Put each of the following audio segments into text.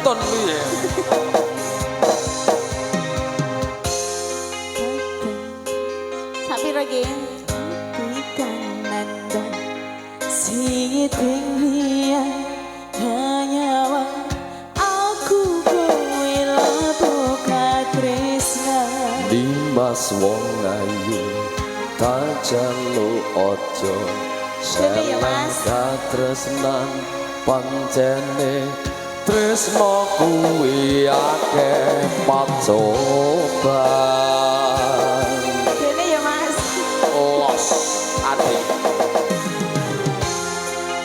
Ton piye? Sapi lagi. Singit dia hanya aku kowe labuka tresna. Dimas wong ayu tak jaluk ojo seneng katresnan pancene tresno kuwi akeh pacoban. Dene ya Mas. Los adik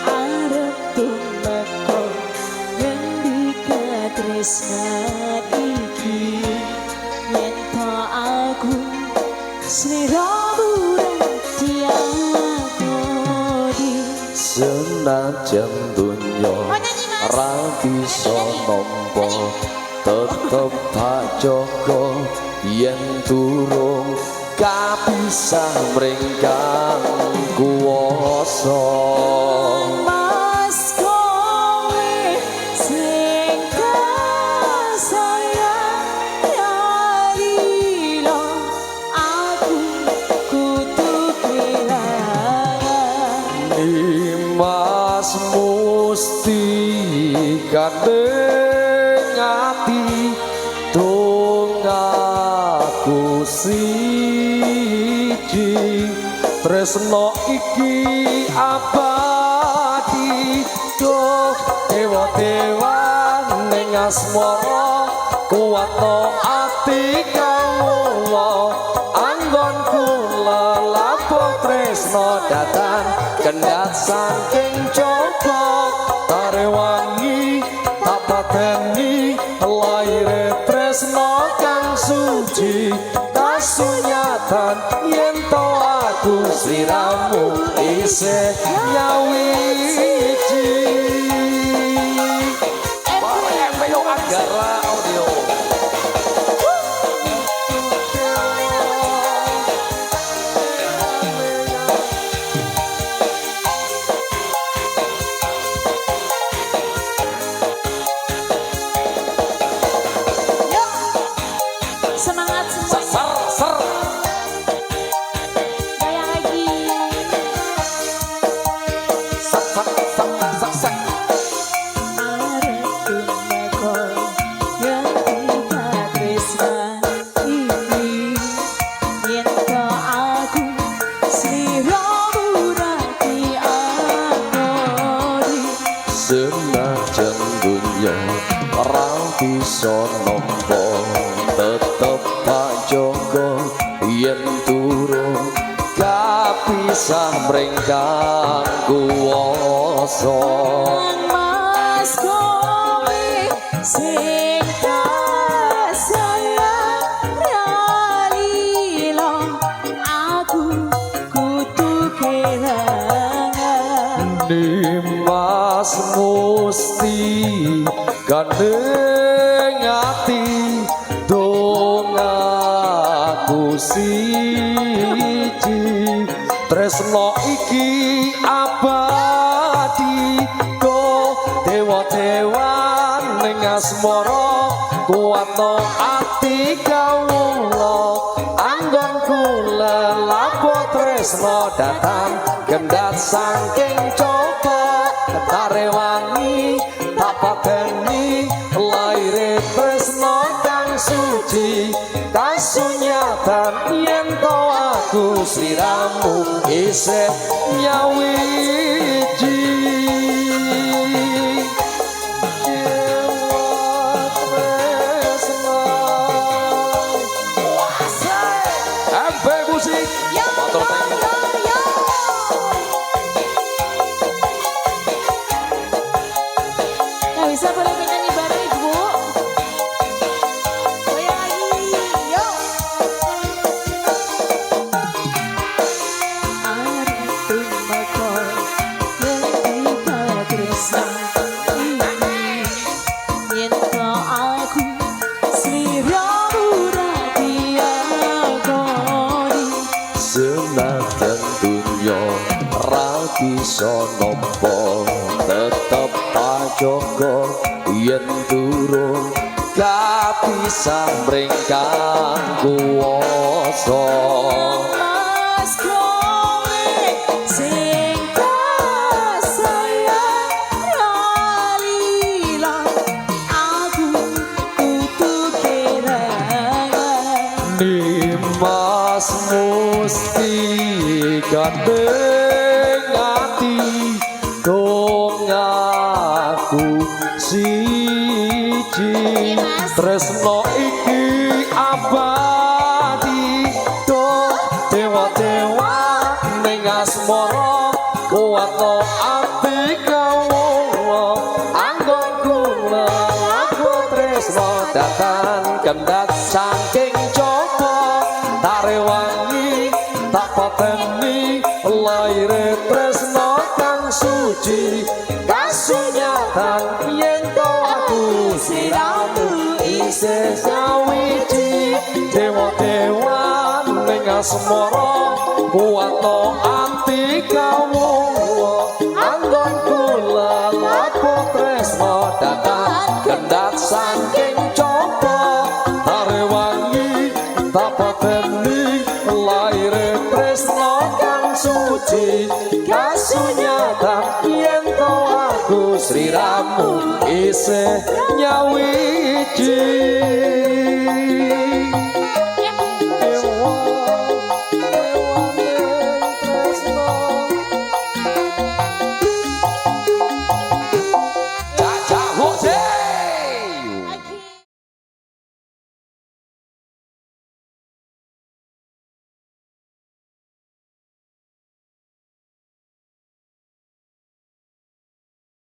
Arep tumeko ngendika tresna iki yen to aku sliramu senajan dunya ra bisa nampa tetep tak jaga yen durung kapisah mringkang kuwasa. Mas kowe sing sayang yarilo aku kudu kelangan. Mas musti kadeng ati dong aku siji tresno iki abadi do dewa-dewa ning asmara kuwatno ati kawula anggonku lelapo tresno datang kendhat saking coba tarewangi tak pateni laire tresno kang suci kasunyatan yen to aku sliramu isih nyawiji. MPO Anggara Audio. Semangat semua. Gaya lagi. Arep tumeko ngendika tresna iki yen to aku sliramu rati angoni. Senajan dunya ora bisa nampa tetep tak jaga yen durung kapisah mringkang kuwasa. Mas kowe sing sayang yarilo aku kudu kelangan. Dimas musti gandeng ati dong aku siji tresno iki abadi go dewa-dewa ning asmara kuwatno ati kawula anggonku lelapo tresno datang kendhat saking coba tarewangi tak pateni laire tresno kang suci kasunyatan yen to aku sliramu isih nyawiji. MP Musik motor tank. Nggak bisa boleh nyanyi bareng Ibu. Goyang lagi, yuk. Arep tumeko ngendika tresna iki yen to aku sliramu rati angoni. Senajan dunya ra bisa nampa tetep tak jaga yen durung kapisah mringkang kuwasa Mas kowe sing sayang lila aku kudu kerangan Nimas musti gandeng ati dong aku siji tresno iki abadi do dewa-dewa ning asmara kuwatno ati kawula anggon kula aku tresno datan kendhat saking coba tarewangi tak pateni laire tresno kang suci kasunyatan yen to aku siramu isih sawiji dewa-dewa ning asmara kuwatno ati kawula anggon kula lapo tresno datang kendhat saking coba tarewangi tak pateni laire tresno kang suci kasunyatan yen to aku sliramu isih nyawiji